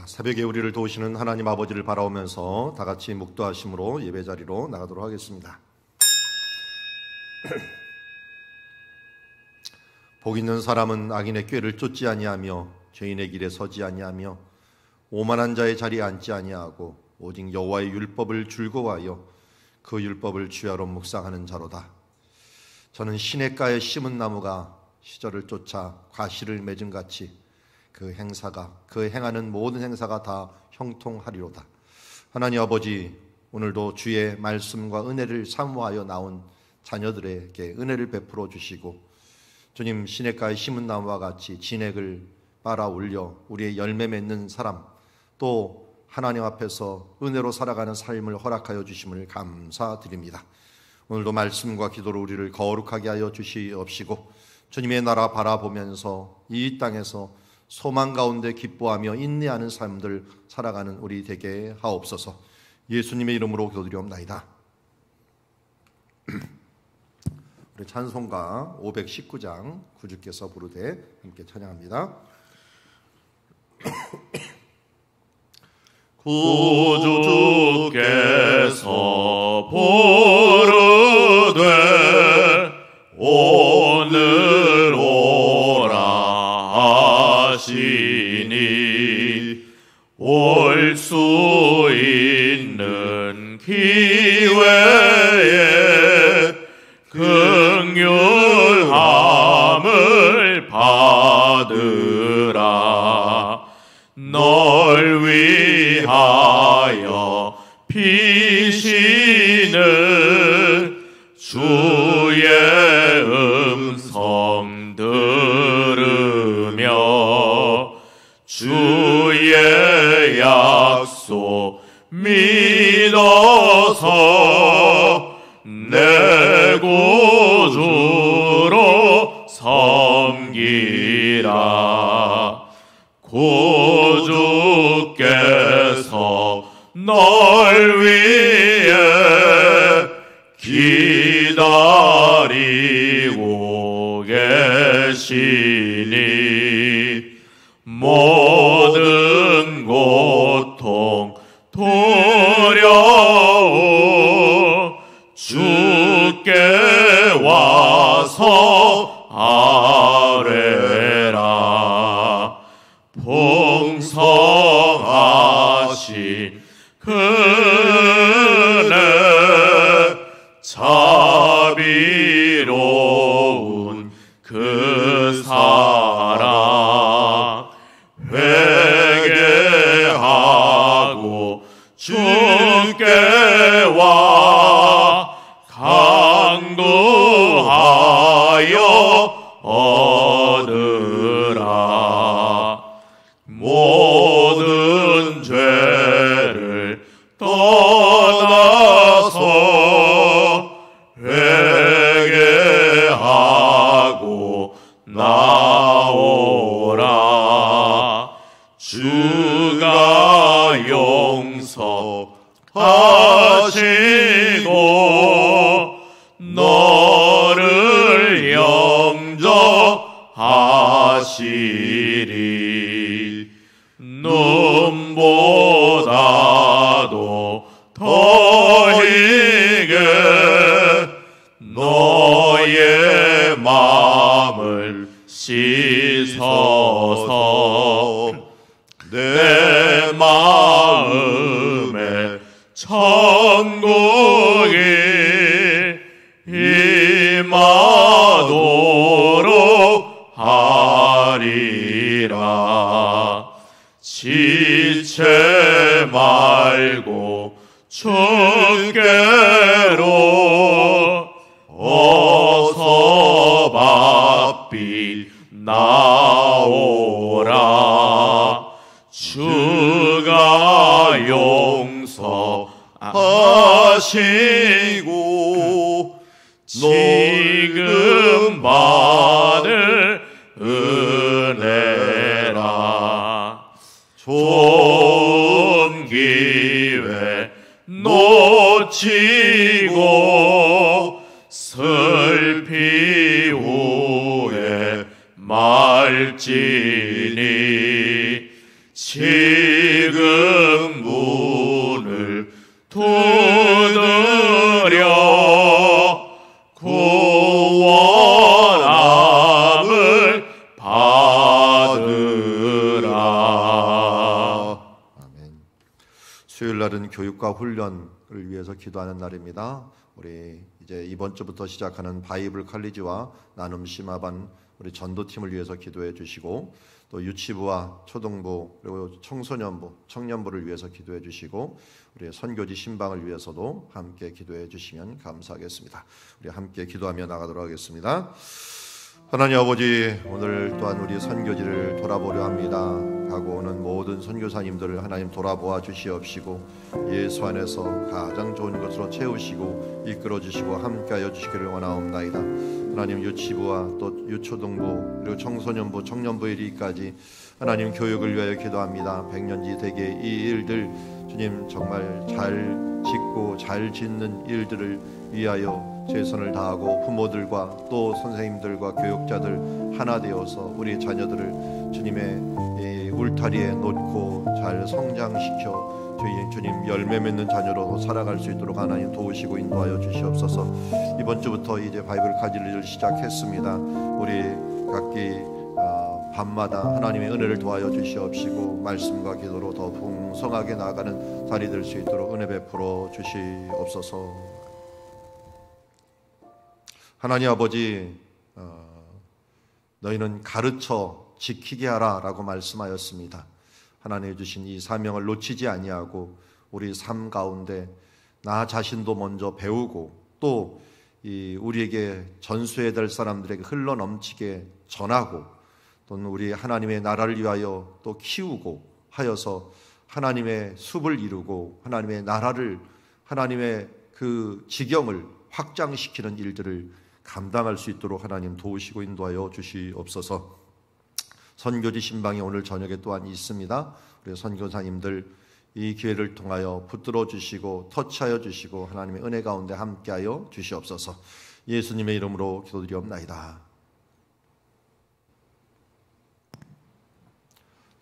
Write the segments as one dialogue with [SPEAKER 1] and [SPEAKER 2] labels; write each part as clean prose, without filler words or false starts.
[SPEAKER 1] 새벽에 우리를 도우시는 하나님 아버지를 바라오면서 다 같이 묵도하심으로 예배 자리로 나가도록 하겠습니다. 복 있는 사람은 악인의 꾀를 쫓지 아니하며 죄인의 길에 서지 아니하며 오만한 자의 자리에 앉지 아니하고 오직 여호와의 율법을 즐거워하여 그 율법을 주야로 묵상하는 자로다. 저는 시냇가에 심은 나무가 시절을 쫓아 과실을 맺은 같이 그 행하는 모든 행사가 다 형통하리로다. 하나님 아버지, 오늘도 주의 말씀과 은혜를 사모하여 나온 자녀들에게 은혜를 베풀어 주시고, 주님, 시냇가에 심은 나무와 같이 진액을 빨아 올려 우리의 열매 맺는 사람, 또 하나님 앞에서 은혜로 살아가는 삶을 허락하여 주심을 감사드립니다. 오늘도 말씀과 기도로 우리를 거룩하게 하여 주시옵시고, 주님의 나라 바라보면서 이 땅에서 소망 가운데 기뻐하며 인내하는 삶들 살아가는 우리 되게 하옵소서. 예수님의 이름으로 기도드리옵나이다. 우리 찬송가 519장 구주께서 부르되 함께 찬양합니다.
[SPEAKER 2] 구주께서 부르되 오늘 오라 하시니 올 수 있는 기회에 긍휼함을 받으라. 널 위하여 피시는 주의 음성 들으며 주의 약속 믿어서 내 구주로 섬기라. 구주께서 널 위해 기다리고 계시니 모든 고통 두려움 주께 와서 아뢰라. 풍성하신 그 은혜 자비로운 그 사랑 회개하고 주께 와 강구하여 얻으라. 모든 죄를 떠나서 회개하고 나오라. 주가 용서하시고 너를 영접하시리. 눈보다도 더 희게 너의 마음을 씻어서 내 마음에 천국이 임하도록 하리라. 지체 말고 주께로 어서 바삐 나오라. 주가 용서하시고 지금 받을 은혜라. 좋은 기회 놓치고 슬피 후에 말지니
[SPEAKER 1] 오늘날은 교육과 훈련을 위해서 기도하는 날입니다. 우리 이제 이번 주부터 시작하는 바이블 칼리지와 나눔 심화반 우리 전도팀을 위해서 기도해 주시고, 또 유치부와 초등부 그리고 청소년부, 청년부를 위해서 기도해 주시고, 우리 선교지 신방을 위해서도 함께 기도해 주시면 감사하겠습니다. 우리 함께 기도하며 나가도록 하겠습니다. 하나님 아버지, 오늘 또한 우리 선교지를 돌아보려 합니다. 가고 오는 모든 선교사님들을 하나님 돌아보아 주시옵시고, 예수 안에서 가장 좋은 것으로 채우시고 이끌어 주시고 함께하여 주시기를 원하옵나이다. 하나님, 유치부와 또 유초등부 그리고 청소년부, 청년부 이르기까지 하나님 교육을 위하여 기도합니다. 백년지 대계 이 일들 주님 정말 잘 짓고 잘 짓는 일들을 위하여 최선을 다하고 부모들과 또 선생님들과 교육자들 하나 되어서 우리 자녀들을 주님의 울타리에 놓고 잘 성장시켜 주님 열매 맺는 자녀로 살아갈 수 있도록 하나님 도우시고 인도하여 주시옵소서. 이번 주부터 이제 바이블 카지를 시작했습니다. 우리 각기 밤마다 하나님의 은혜를 도와여 주시옵시고 말씀과 기도로 더 풍성하게 나아가는 자리 될 수 있도록 은혜 베풀어 주시옵소서. 하나님 아버지, 너희는 가르쳐 지키게 하라 라고 말씀하였습니다. 하나님 주신 이 사명을 놓치지 아니하고 우리 삶 가운데 나 자신도 먼저 배우고 또 우리에게 전수해야 될 사람들에게 흘러넘치게 전하고, 또는 우리 하나님의 나라를 위하여 또 키우고 하여서 하나님의 숲을 이루고 하나님의 나라를, 하나님의 그 지경을 확장시키는 일들을 감당할 수 있도록 하나님 도우시고 인도하여 주시옵소서. 선교지 신방이 오늘 저녁에 또한 있습니다. 우리 선교사님들 이 기회를 통하여 붙들어 주시고 터치하여 주시고 하나님의 은혜 가운데 함께하여 주시옵소서. 예수님의 이름으로 기도드리옵나이다.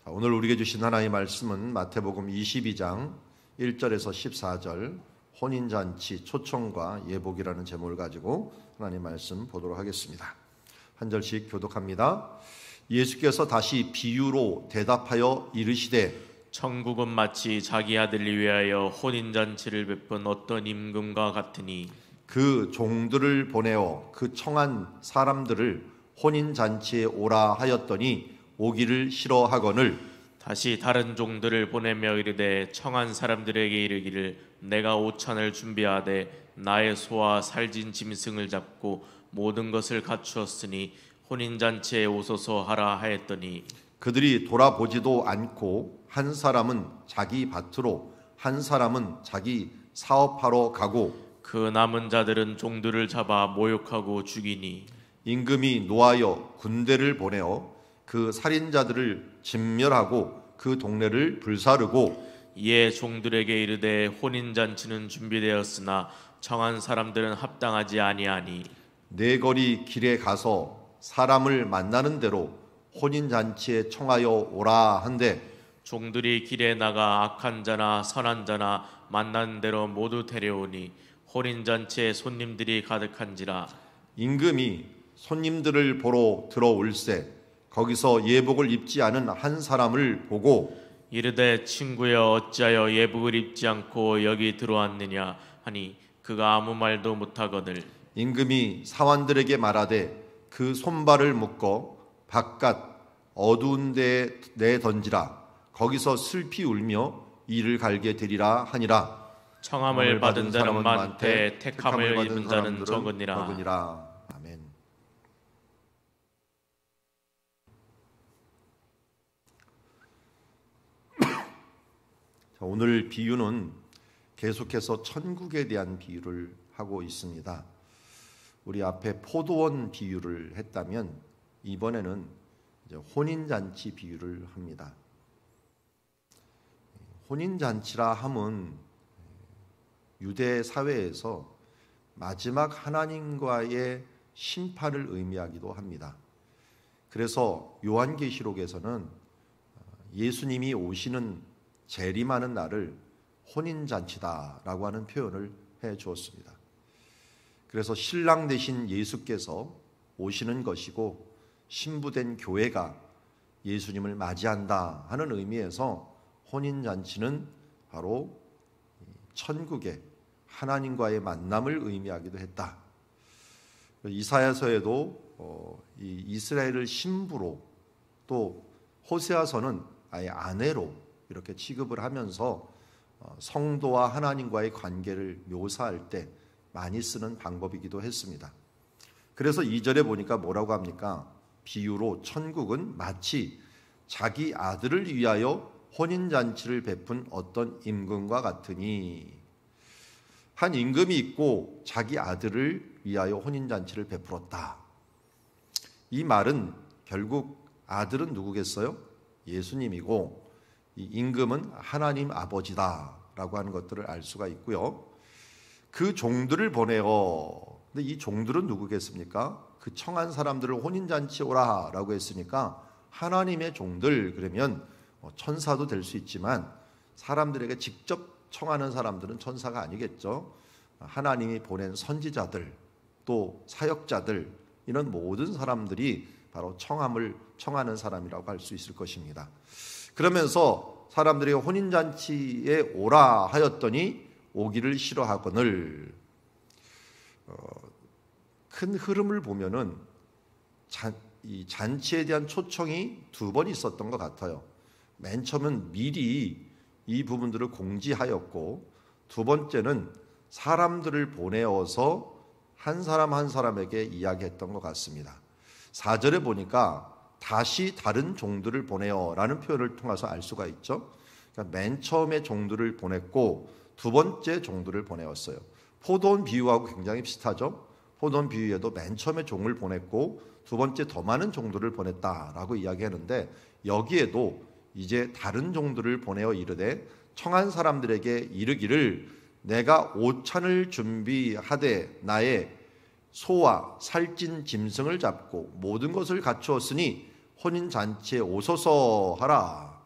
[SPEAKER 1] 오늘 우리에게 주신 하나님의 말씀은 마태복음 22장 1절에서 14절 혼인잔치 초청과 예복이라는 제목을 가지고 하나님 말씀 보도록 하겠습니다. 한 절씩 교독합니다. 예수께서 다시 비유로 대답하여 이르시되,
[SPEAKER 2] 천국은 마치 자기 아들을 위하여 혼인잔치를 베푼 어떤 임금과 같으니,
[SPEAKER 1] 그 종들을 보내어 그 청한 사람들을 혼인잔치에 오라 하였더니 오기를 싫어하거늘
[SPEAKER 2] 다시 다른 종들을 보내며 이르되 청한 사람들에게 이르기를 내가 오찬을 준비하되 나의 소와 살진 짐승을 잡고 모든 것을 갖추었으니 혼인잔치에 오소서 하라 하였더니,
[SPEAKER 1] 그들이 돌아보지도 않고 한 사람은 자기 밭으로 한 사람은 자기 사업하러 가고
[SPEAKER 2] 그 남은 자들은 종들을 잡아 모욕하고 죽이니,
[SPEAKER 1] 임금이 노하여 군대를 보내어 그 살인자들을 진멸하고 그 동네를 불사르고
[SPEAKER 2] 이에 종들에게 이르되 혼인잔치는 준비되었으나 청한 사람들은 합당하지 아니하니,
[SPEAKER 1] 네 거리 길에 가서 사람을 만나는 대로 혼인잔치에 청하여 오라 한데
[SPEAKER 2] 종들이 길에 나가 악한 자나 선한 자나 만나는 대로 모두 데려오니 혼인잔치에 손님들이 가득한지라.
[SPEAKER 1] 임금이 손님들을 보러 들어올세 거기서 예복을 입지 않은 한 사람을 보고
[SPEAKER 2] 이르되 친구여 어찌하여 예복을 입지 않고 여기 들어왔느냐 하니 그가 아무 말도 못하거늘
[SPEAKER 1] 임금이 사환들에게 말하되 그 손발을 묶어 바깥 어두운 데에 내던지라. 거기서 슬피 울며 이를 갈게 되리라 하니라.
[SPEAKER 2] 청함을 받은 자는 많되 택함을 입은 자는 적으니라.
[SPEAKER 1] 아멘. 자, 오늘 비유는 계속해서 천국에 대한 비유를 하고 있습니다. 우리 앞에 포도원 비유를 했다면 이번에는 이제 혼인잔치 비유를 합니다. 혼인잔치라 함은 유대 사회에서 마지막 하나님과의 심판을 의미하기도 합니다. 그래서 요한계시록에서는 예수님이 오시는 재림하는 날을 혼인잔치다라고 하는 표현을 해 주었습니다. 그래서 신랑 되신 예수께서 오시는 것이고 신부된 교회가 예수님을 맞이한다 하는 의미에서 혼인잔치는 바로 천국의 하나님과의 만남을 의미하기도 했다. 이사야서에도 이 이스라엘을 신부로, 또 호세아서는 아예 아내로 이렇게 취급을 하면서 성도와 하나님과의 관계를 묘사할 때 많이 쓰는 방법이기도 했습니다. 그래서 2절에 보니까 뭐라고 합니까? 비유로 천국은 마치 자기 아들을 위하여 혼인잔치를 베푼 어떤 임금과 같으니, 한 임금이 있고 자기 아들을 위하여 혼인잔치를 베풀었다. 이 말은 결국 아들은 누구겠어요? 예수님이고, 이 임금은 하나님 아버지다라고 하는 것들을 알 수가 있고요. 그 종들을 보내어, 근데 이 종들은 누구겠습니까? 그 청한 사람들을 혼인잔치 오라라고 했으니까 하나님의 종들, 그러면 천사도 될 수 있지만 사람들에게 직접 청하는 사람들은 천사가 아니겠죠. 하나님이 보낸 선지자들, 또 사역자들, 이런 모든 사람들이 바로 청하는 사람이라고 할 수 있을 것입니다. 그러면서 사람들이 혼인잔치에 오라 하였더니 오기를 싫어하거늘, 큰 흐름을 보면은 이 잔치에 대한 초청이 두 번 있었던 것 같아요. 맨 처음은 미리 이 부분들을 공지하였고, 두 번째는 사람들을 보내어서 한 사람 한 사람에게 이야기했던 것 같습니다. 4절에 보니까 다시 다른 종들을 보내어라는 표현을 통해서 알 수가 있죠. 그러니까 맨 처음에 종들을 보냈고 두 번째 종들을 보내었어요. 포도원 비유하고 굉장히 비슷하죠. 포도원 비유에도 맨 처음에 종을 보냈고 두 번째 더 많은 종들을 보냈다라고 이야기하는데, 여기에도 이제 다른 종들을 보내어 이르되 청한 사람들에게 이르기를 내가 오찬을 준비하되 나의 소와 살찐 짐승을 잡고 모든 것을 갖추었으니 혼인잔치에 오소서 하라.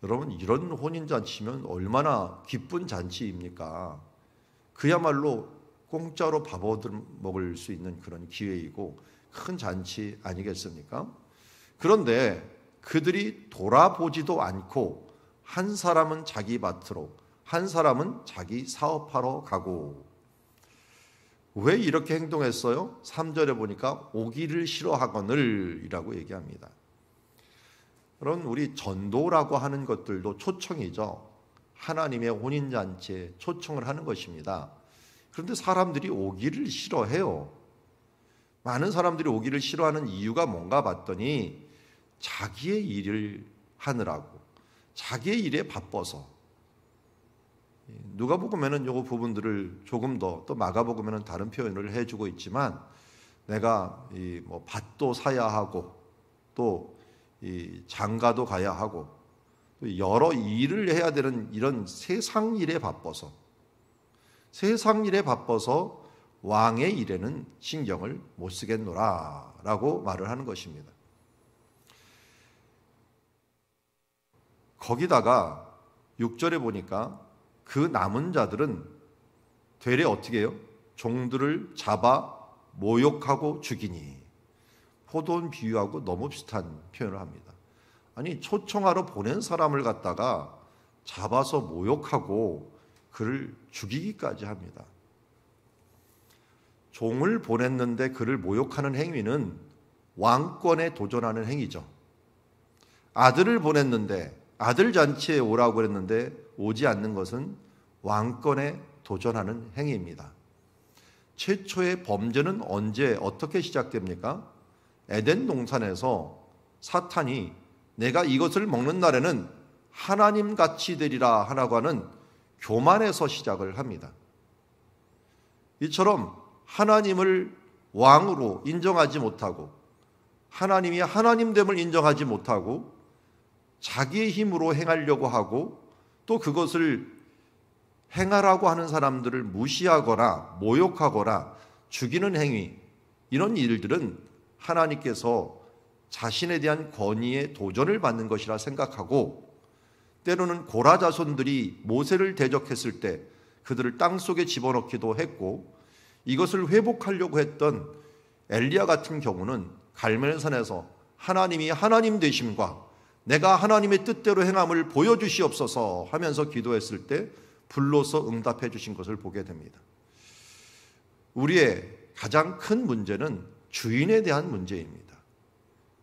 [SPEAKER 1] 여러분, 이런 혼인잔치면 얼마나 기쁜 잔치입니까? 그야말로 공짜로 밥 얻어먹을 수 있는 그런 기회이고 큰 잔치 아니겠습니까? 그런데 그들이 돌아보지도 않고 한 사람은 자기 밭으로, 한 사람은 자기 사업하러 가고. 왜 이렇게 행동했어요? 3절에 보니까 오기를 싫어하거늘 이라고 얘기합니다. 그럼 우리 전도라고 하는 것들도 초청이죠. 하나님의 혼인잔치에 초청을 하는 것입니다. 그런데 사람들이 오기를 싫어해요. 많은 사람들이 오기를 싫어하는 이유가 뭔가 봤더니 자기의 일을 하느라고, 자기의 일에 바빠서. 누가복음에는 요 부분들을 조금 더, 또 마가복음에는 다른 표현을 해주고 있지만, 내가 뭐 밭도 사야 하고 또 장가도 가야 하고 또 여러 일을 해야 되는 이런 세상 일에 바빠서, 왕의 일에는 신경을 못 쓰겠노라 라고 말을 하는 것입니다. 거기다가 6절에 보니까 그 남은 자들은 되레 어떻게 해요? 종들을 잡아 모욕하고 죽이니. 포도원 비유하고 너무 비슷한 표현을 합니다. 아니, 초청하러 보낸 사람을 갖다가 잡아서 모욕하고 그를 죽이기까지 합니다. 종을 보냈는데 그를 모욕하는 행위는 왕권에 도전하는 행위죠. 아들을 보냈는데, 아들 잔치에 오라고 그랬는데 오지 않는 것은 왕권에 도전하는 행위입니다. 최초의 범죄는 언제 어떻게 시작됩니까? 에덴 동산에서 사탄이 내가 이것을 먹는 날에는 하나님같이 되리라 하라고 하는 교만에서 시작을 합니다. 이처럼 하나님을 왕으로 인정하지 못하고, 하나님이 하나님됨을 인정하지 못하고 자기의 힘으로 행하려고 하고, 또 그것을 행하라고 하는 사람들을 무시하거나 모욕하거나 죽이는 행위, 이런 일들은 하나님께서 자신에 대한 권위에 도전을 받는 것이라 생각하고, 때로는 고라 자손들이 모세를 대적했을 때 그들을 땅속에 집어넣기도 했고, 이것을 회복하려고 했던 엘리야 같은 경우는 갈멜산에서 하나님이 하나님 되심과 내가 하나님의 뜻대로 행함을 보여주시옵소서 하면서 기도했을 때 불로서 응답해 주신 것을 보게 됩니다. 우리의 가장 큰 문제는 주인에 대한 문제입니다.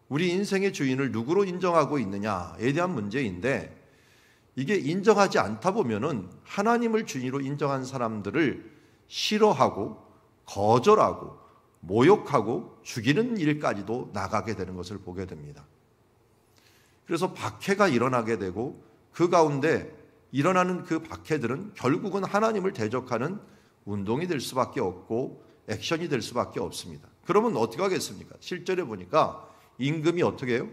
[SPEAKER 1] 우리 인생의 주인을 누구로 인정하고 있느냐에 대한 문제인데, 이게 인정하지 않다 보면은 하나님을 주인으로 인정한 사람들을 싫어하고 거절하고 모욕하고 죽이는 일까지도 나가게 되는 것을 보게 됩니다. 그래서 박해가 일어나게 되고, 그 가운데 일어나는 그 박해들은 결국은 하나님을 대적하는 운동이 될 수밖에 없고 액션이 될 수밖에 없습니다. 그러면 어떻게 하겠습니까? 실전에 보니까 임금이 어떻게 해요?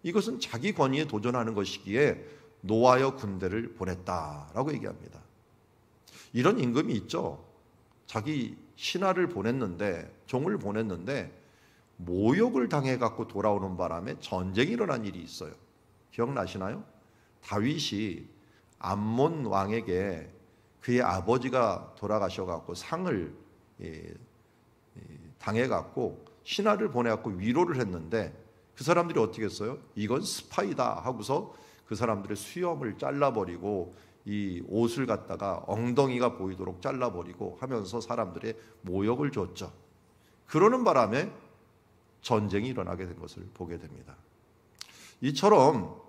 [SPEAKER 1] 이것은 자기 권위에 도전하는 것이기에 노하여 군대를 보냈다라고 얘기합니다. 이런 임금이 있죠. 자기 신하를 보냈는데, 종을 보냈는데 모욕을 당해갖고 돌아오는 바람에 전쟁이 일어난 일이 있어요. 기억나시나요? 다윗이 암몬 왕에게 그의 아버지가 돌아가셔갖고 상을 당해갖고 신하를 보내갖고 위로를 했는데, 그 사람들이 어떻게 했어요? 이건 스파이다 하고서 그 사람들의 수염을 잘라버리고 이 옷을 갖다가 엉덩이가 보이도록 잘라버리고 하면서 사람들의 모욕을 줬죠. 그러는 바람에 전쟁이 일어나게 된 것을 보게 됩니다. 이처럼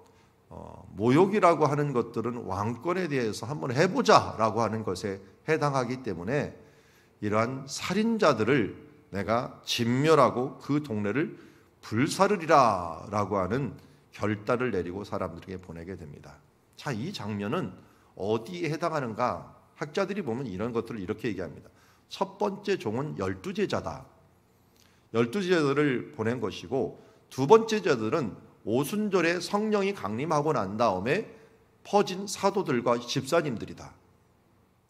[SPEAKER 1] 모욕이라고 하는 것들은 왕권에 대해서 한번 해보자라고 하는 것에 해당하기 때문에 이러한 살인자들을 내가 진멸하고 그 동네를 불사르리라 라고 하는 결단을 내리고 사람들에게 보내게 됩니다. 자, 이 장면은 어디에 해당하는가? 학자들이 보면 이런 것들을 이렇게 얘기합니다. 첫 번째 종은 12제자다. 12제자들을 보낸 것이고, 두 번째 제자들은 오순절에 성령이 강림하고 난 다음에 퍼진 사도들과 집사님들이다.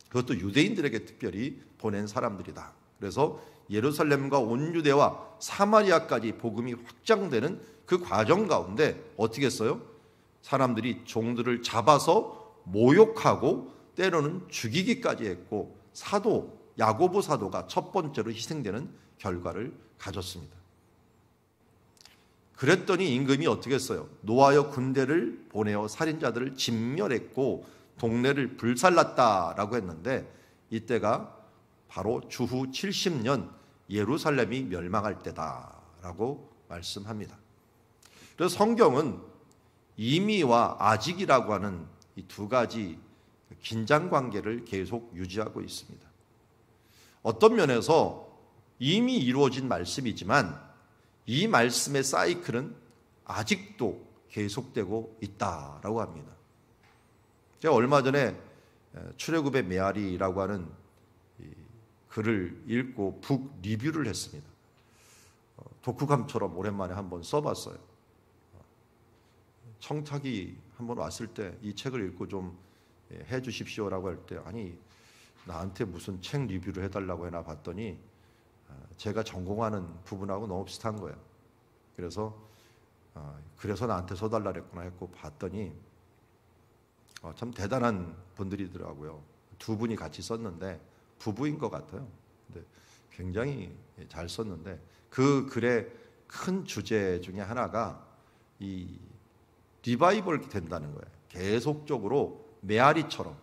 [SPEAKER 1] 그것도 유대인들에게 특별히 보낸 사람들이다. 그래서 예루살렘과 온 유대와 사마리아까지 복음이 확장되는 그 과정 가운데 어떻게 했어요? 사람들이 종들을 잡아서 모욕하고 때로는 죽이기까지 했고, 사도 야고보 사도가 첫 번째로 희생되는 결과를 가졌습니다. 그랬더니 임금이 어떻게 했어요? 노하여 군대를 보내어 살인자들을 진멸했고 동네를 불살랐다라고 했는데, 이때가 바로 주후 70년 예루살렘이 멸망할 때다라고 말씀합니다. 그래서 성경은 이미와 아직이라고 하는 이 두 가지 긴장 관계를 계속 유지하고 있습니다. 어떤 면에서 이미 이루어진 말씀이지만 이 말씀의 사이클은 아직도 계속되고 있다라고 합니다. 제가 얼마 전에 출애굽의 메아리라고 하는 글을 읽고 북 리뷰를 했습니다. 독후감처럼 오랜만에 한번 써봤어요. 청탁이 한번 왔을 때 이 책을 읽고 좀 해주십시오라고 할 때, 아니 나한테 무슨 책 리뷰를 해달라고 해나 봤더니 제가 전공하는 부분하고 너무 비슷한 거예요. 그래서 나한테 써달라 그랬구나 했고 봤더니 참 대단한 분들이더라고요. 두 분이 같이 썼는데 부부인 것 같아요. 근데 굉장히 잘 썼는데, 그 글의 큰 주제 중에 하나가 이 리바이벌이 된다는 거예요. 계속적으로 메아리처럼,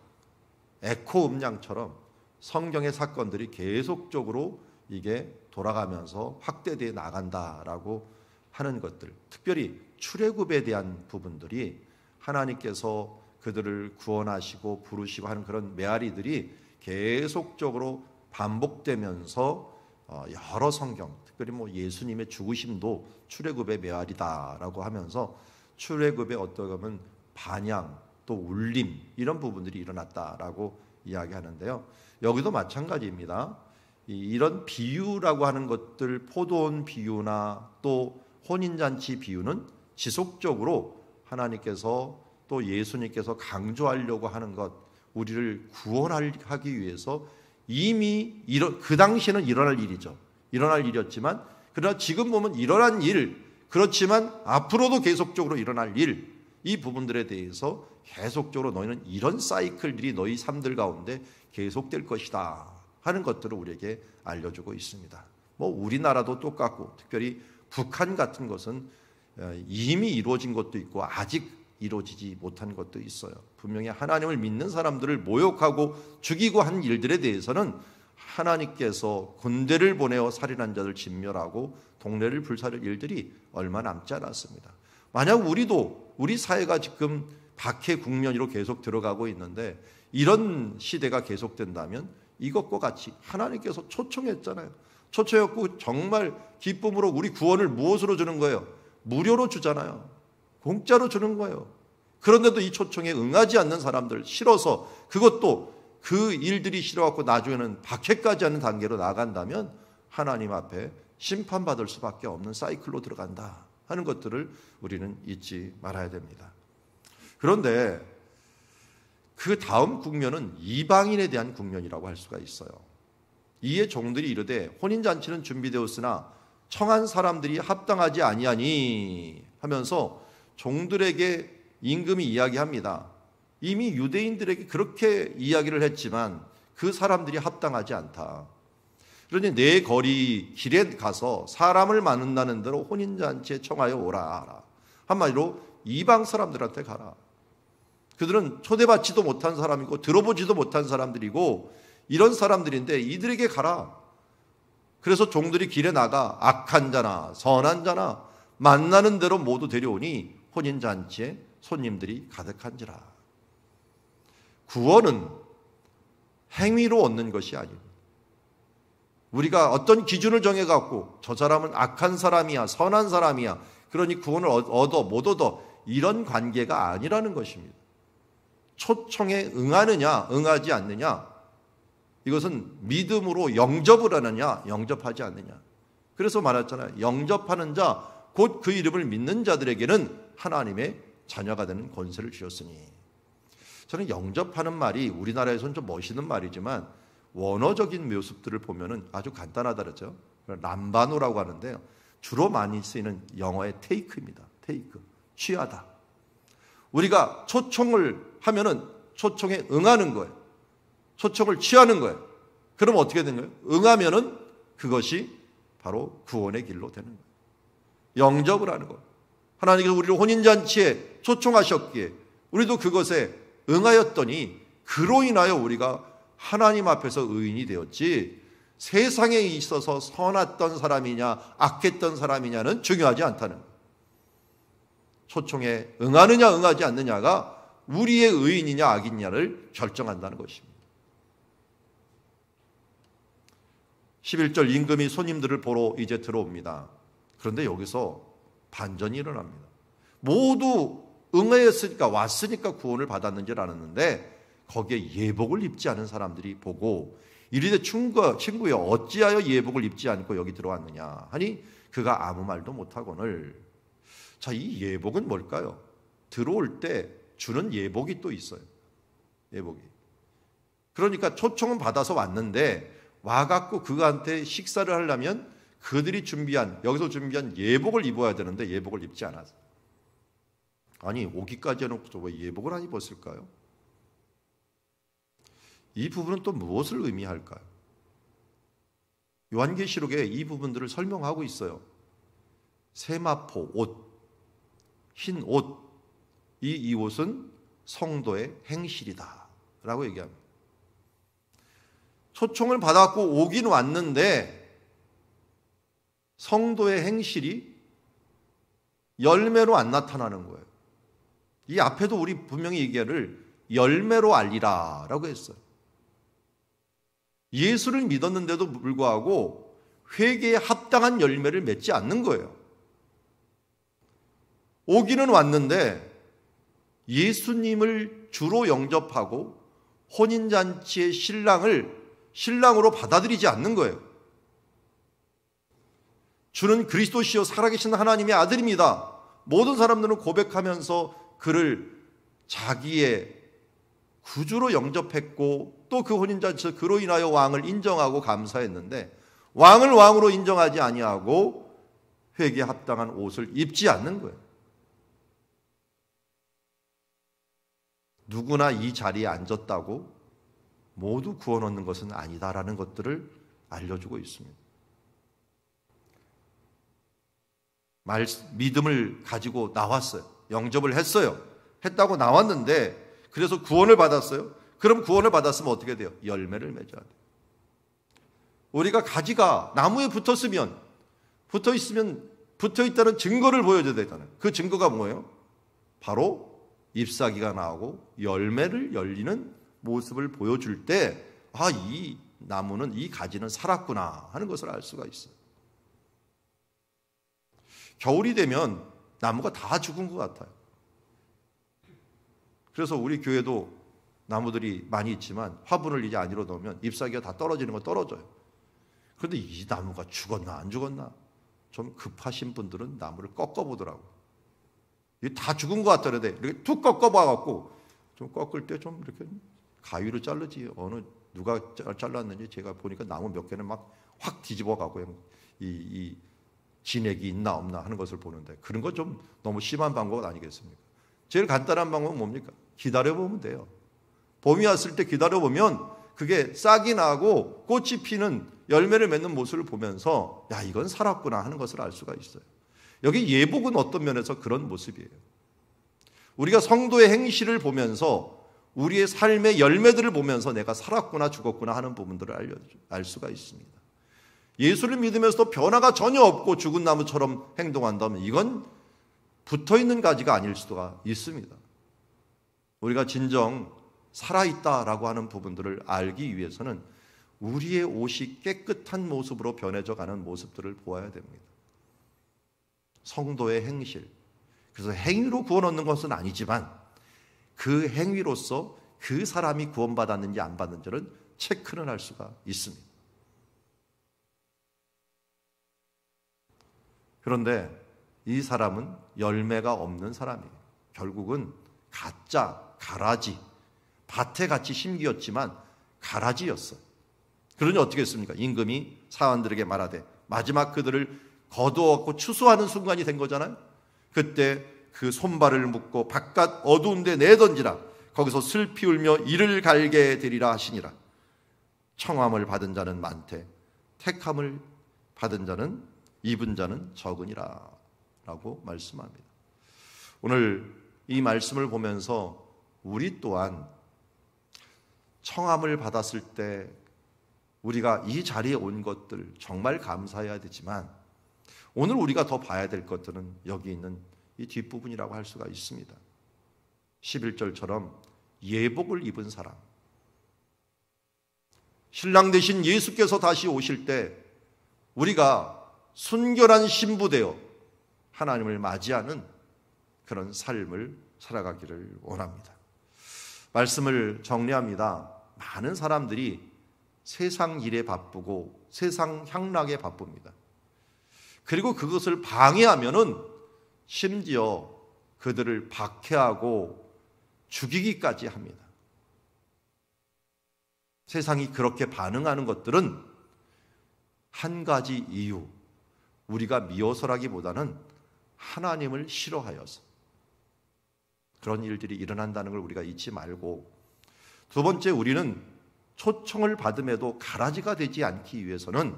[SPEAKER 1] 에코 음량처럼 성경의 사건들이 계속적으로 이게 돌아가면서 확대되어 나간다라고 하는 것들, 특별히 출애굽에 대한 부분들이 하나님께서 그들을 구원하시고 부르시고 하는 그런 메아리들이 계속적으로 반복되면서 여러 성경, 특별히 뭐 예수님의 죽으심도 출애굽의 메아리다라고 하면서 출애굽의 어떻게 보면 반향 또 울림 이런 부분들이 일어났다라고 이야기하는데요. 여기도 마찬가지입니다. 이런 비유라고 하는 것들, 포도원 비유나 또 혼인잔치 비유는 지속적으로 하나님께서 또 예수님께서 강조하려고 하는 것, 우리를 구원하기 위해서 이미 그 당시에는 일어날 일이죠. 일어날 일이었지만, 그러나 지금 보면 일어난 일, 그렇지만 앞으로도 계속적으로 일어날 일, 이 부분들에 대해서 계속적으로 너희는 이런 사이클들이 너희 삶들 가운데 계속될 것이다 하는 것들을 우리에게 알려주고 있습니다. 뭐 우리나라도 똑같고, 특별히 북한 같은 것은 이미 이루어진 것도 있고 아직 이루어지지 못한 것도 있어요. 분명히 하나님을 믿는 사람들을 모욕하고 죽이고 한 일들에 대해서는 하나님께서 군대를 보내어 살인한 자들 진멸하고 동네를 불사를 일들이 얼마 남지 않았습니다. 만약 우리 사회가 지금 박해 국면으로 계속 들어가고 있는데 이런 시대가 계속된다면 이것과 같이 하나님께서 초청했잖아요. 초청했고 정말 기쁨으로 우리 구원을 무엇으로 주는 거예요? 무료로 주잖아요. 공짜로 주는 거예요. 그런데도 이 초청에 응하지 않는 사람들, 싫어서, 그것도 그 일들이 싫어갖고 나중에는 박해까지 하는 단계로 나간다면 하나님 앞에 심판받을 수밖에 없는 사이클로 들어간다 하는 것들을 우리는 잊지 말아야 됩니다. 그런데 그 다음 국면은 이방인에 대한 국면이라고 할 수가 있어요. 이에 종들이 이르되 혼인잔치는 준비되었으나 청한 사람들이 합당하지 아니하니 하면서 종들에게 임금이 이야기합니다. 이미 유대인들에게 그렇게 이야기를 했지만 그 사람들이 합당하지 않다. 그러니 내 거리 길에 가서 사람을 만난다는 대로 혼인잔치에 청하여 오라. 한마디로 이방 사람들한테 가라. 그들은 초대받지도 못한 사람이고 들어보지도 못한 사람들이고 이런 사람들인데 이들에게 가라. 그래서 종들이 길에 나가 악한 자나 선한 자나 만나는 대로 모두 데려오니 혼인잔치에 손님들이 가득한지라. 구원은 행위로 얻는 것이 아닙니다. 우리가 어떤 기준을 정해갖고 저 사람은 악한 사람이야 선한 사람이야 그러니 구원을 얻어 못 얻어 이런 관계가 아니라는 것입니다. 초청에 응하느냐 응하지 않느냐 이것은 믿음으로 영접을 하느냐 영접하지 않느냐. 그래서 말했잖아요. 영접하는 자 곧 그 이름을 믿는 자들에게는 하나님의 자녀가 되는 권세를 주셨으니. 저는 영접하는 말이 우리나라에서는 좀 멋있는 말이지만 원어적인 모습들을 보면은 아주 간단하다 그랬죠. 람바노라고 하는데요. 주로 많이 쓰이는 영어의 테이크입니다. 테이크. 취하다. 우리가 초청을 하면은 초청에 응하는 거예요. 초청을 취하는 거예요. 그럼 어떻게 되는 거예요? 응하면은 그것이 바로 구원의 길로 되는 거예요. 영접을 하는 거예요. 하나님께서 우리를 혼인잔치에 초청하셨기에 우리도 그것에 응하였더니 그로 인하여 우리가 하나님 앞에서 의인이 되었지 세상에 있어서 선했던 사람이냐 악했던 사람이냐는 중요하지 않다는 거예요. 초청에 응하느냐 응하지 않느냐가 우리의 의인이냐 악이냐를 결정한다는 것입니다. 11절 임금이 손님들을 보러 이제 들어옵니다. 그런데 여기서 반전이 일어납니다. 모두 응하였으니까 왔으니까 구원을 받았는 줄 알았는데 거기에 예복을 입지 않은 사람들이 보고 이르되 친구여 어찌하여 예복을 입지 않고 여기 들어왔느냐 하니 그가 아무 말도 못하거늘. 자, 이 예복은 뭘까요? 들어올 때 주는 예복이 또 있어요. 예복이. 그러니까 초청은 받아서 왔는데 와갖고 그한테 식사를 하려면 그들이 여기서 준비한 예복을 입어야 되는데 예복을 입지 않았어요. 아니 오기까지 해놓고서 왜 예복을 안 입었을까요? 이 부분은 또 무엇을 의미할까요? 요한계시록에 이 부분들을 설명하고 있어요. 세마포 옷, 흰 옷, 이 옷은 성도의 행실이다 라고 얘기합니다. 초청을 받았고 오긴 왔는데 성도의 행실이 열매로 안 나타나는 거예요. 이 앞에도 우리 분명히 얘기를 열매로 알리라 라고 했어요. 예수를 믿었는데도 불구하고 회개에 합당한 열매를 맺지 않는 거예요. 오기는 왔는데 예수님을 주로 영접하고 혼인잔치의 신랑으로 받아들이지 않는 거예요. 주는 그리스도시요 살아계신 하나님의 아들입니다. 모든 사람들은 고백하면서 그를 자기의 구주로 영접했고 또 그 혼인잔치에서 그로 인하여 왕을 인정하고 감사했는데 왕을 왕으로 인정하지 아니하고 회개에 합당한 옷을 입지 않는 거예요. 누구나 이 자리에 앉았다고 모두 구원 얻는 것은 아니다라는 것들을 알려주고 있습니다. 믿음을 가지고 나왔어요. 영접을 했어요. 했다고 나왔는데 그래서 구원을 받았어요. 그럼 구원을 받았으면 어떻게 돼요? 열매를 맺어야 돼요. 우리가 가지가 나무에 붙었으면 붙어있다는 증거를 보여줘야 되잖아요. 그 증거가 뭐예요? 바로 잎사귀가 나오고 열매를 열리는 모습을 보여줄 때 이 나무는, 이 가지는 살았구나 하는 것을 알 수가 있어요. 겨울이 되면 나무가 다 죽은 것 같아요. 그래서 우리 교회도 나무들이 많이 있지만 화분을 이제 안으로 넣으면 잎사귀가 다 떨어지는 거 떨어져요. 그런데 이 나무가 죽었나 안 죽었나 좀 급하신 분들은 나무를 꺾어보더라고요. 이게 다 죽은 것 같다는데 이렇게 툭 꺾어봐갖고 좀 꺾을 때 좀 이렇게 가위로 자르지, 누가 잘랐는지 제가 보니까 나무 몇 개는 막 확 뒤집어가고 이 진액이 있나 없나 하는 것을 보는데, 그런 거 좀 너무 심한 방법은 아니겠습니까? 제일 간단한 방법은 뭡니까? 기다려보면 돼요. 봄이 왔을 때 기다려보면 그게 싹이 나고 꽃이 피는, 열매를 맺는 모습을 보면서 이건 살았구나 하는 것을 알 수가 있어요. 여기 예복은 어떤 면에서 그런 모습이에요. 우리가 성도의 행실을 보면서, 우리의 삶의 열매들을 보면서 내가 살았구나 죽었구나 하는 부분들을 알 수가 있습니다. 예수를 믿으면서도 변화가 전혀 없고 죽은 나무처럼 행동한다면 이건 붙어있는 가지가 아닐 수가 있습니다. 우리가 진정 살아있다라고 하는 부분들을 알기 위해서는 우리의 옷이 깨끗한 모습으로 변해져 가는 모습들을 보아야 됩니다. 성도의 행실, 그래서 행위로 구원 얻는 것은 아니지만 그 행위로서 그 사람이 구원받았는지 안 받는지를 체크는 할 수가 있습니다. 그런데 이 사람은 열매가 없는 사람이에요. 결국은 가짜, 가라지, 밭에 같이 심기였지만 가라지였어요. 그러니 어떻게 했습니까? 임금이 사원들에게 말하되 마지막 그들을 거두었고 추수하는 순간이 된 거잖아요. 그때 그 손발을 묶고 바깥 어두운 데 내던지라. 거기서 슬피 울며 이를 갈게 되리라 하시니라. 청함을 받은 자는 많되 택함을 받은 자는, 입은 자는 적으니라 라고 말씀합니다. 오늘 이 말씀을 보면서 우리 또한 청함을 받았을 때 우리가 이 자리에 온 것들 정말 감사해야 되지만, 오늘 우리가 더 봐야 될 것들은 여기 있는 이 뒷부분이라고 할 수가 있습니다. 11절처럼 예복을 입은 사람, 신랑 되신 예수께서 다시 오실 때 우리가 순결한 신부되어 하나님을 맞이하는 그런 삶을 살아가기를 원합니다. 말씀을 정리합니다. 많은 사람들이 세상 일에 바쁘고 세상 향락에 바쁩니다. 그리고 그것을 방해하면은 심지어 그들을 박해하고 죽이기까지 합니다. 세상이 그렇게 반응하는 것들은 한 가지 이유, 우리가 미워서라기보다는 하나님을 싫어하여서 그런 일들이 일어난다는 걸 우리가 잊지 말고, 두 번째, 우리는 초청을 받음에도 가라지가 되지 않기 위해서는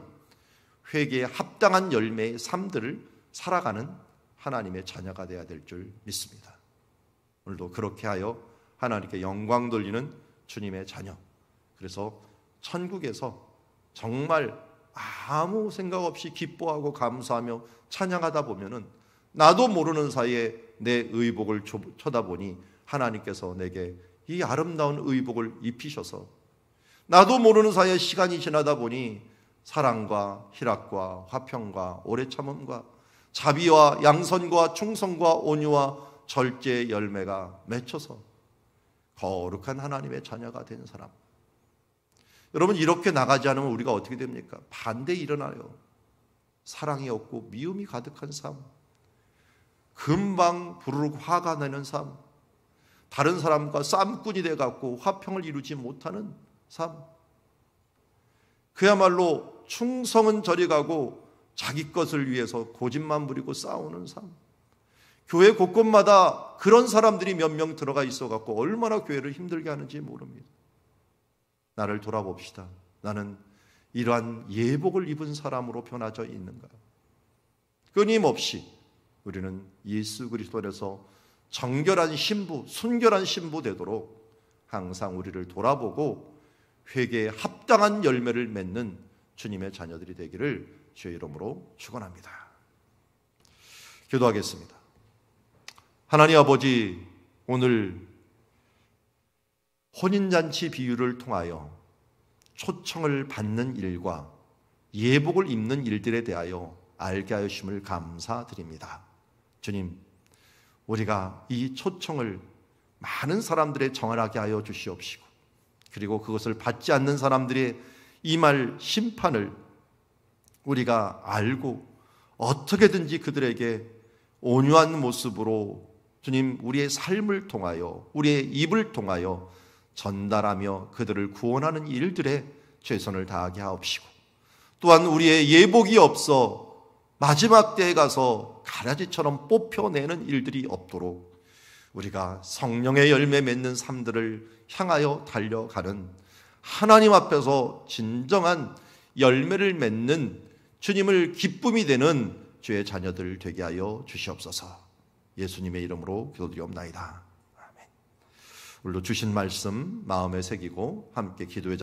[SPEAKER 1] 회개에 합당한 열매의 삶들을 살아가는 하나님의 자녀가 되어야 될 줄 믿습니다. 오늘도 그렇게 하여 하나님께 영광 돌리는 주님의 자녀, 그래서 천국에서 정말 아무 생각 없이 기뻐하고 감사하며 찬양하다 보면은 나도 모르는 사이에 내 의복을 쳐다보니 하나님께서 내게 이 아름다운 의복을 입히셔서, 나도 모르는 사이에 시간이 지나다 보니 사랑과 희락과 화평과 오래 참음과 자비와 양선과 충성과 온유와 절제의 열매가 맺혀서 거룩한 하나님의 자녀가 된 사람. 여러분, 이렇게 나가지 않으면 우리가 어떻게 됩니까? 반대 일어나요. 사랑이 없고 미움이 가득한 삶, 금방 부르륵 화가 나는 삶, 다른 사람과 쌈꾼이 돼갖고 화평을 이루지 못하는 삶, 그야말로 충성은 저리 가고 자기 것을 위해서 고집만 부리고 싸우는 삶. 교회 곳곳마다 그런 사람들이 몇 명 들어가 있어갖고 얼마나 교회를 힘들게 하는지 모릅니다. 나를 돌아봅시다. 나는 이러한 예복을 입은 사람으로 변화져 있는가? 끊임없이 우리는 예수 그리스도 안에서 정결한 신부, 순결한 신부 되도록 항상 우리를 돌아보고 회개에 합당한 열매를 맺는 주님의 자녀들이 되기를 주의 이름으로 축원합니다. 기도하겠습니다. 하나님 아버지, 오늘 혼인잔치 비유를 통하여 초청을 받는 일과 예복을 입는 일들에 대하여 알게 하심을 감사드립니다. 주님, 우리가 이 초청을 많은 사람들의 정하게 하여 주시옵시고, 그리고 그것을 받지 않는 사람들의 임할 심판을 우리가 알고 어떻게든지 그들에게 온유한 모습으로 주님, 우리의 삶을 통하여, 우리의 입을 통하여 전달하며 그들을 구원하는 일들에 최선을 다하게 하옵시고, 또한 우리의 예복이 없어 마지막 때에 가서 가라지처럼 뽑혀내는 일들이 없도록 우리가 성령의 열매 맺는 삶들을 향하여 달려가는, 하나님 앞에서 진정한 열매를 맺는 주님을 기쁨이 되는 주의 자녀들 되게 하여 주시옵소서. 예수님의 이름으로 기도드리옵나이다. 아멘. 오늘도 주신 말씀 마음에 새기고 함께 기도해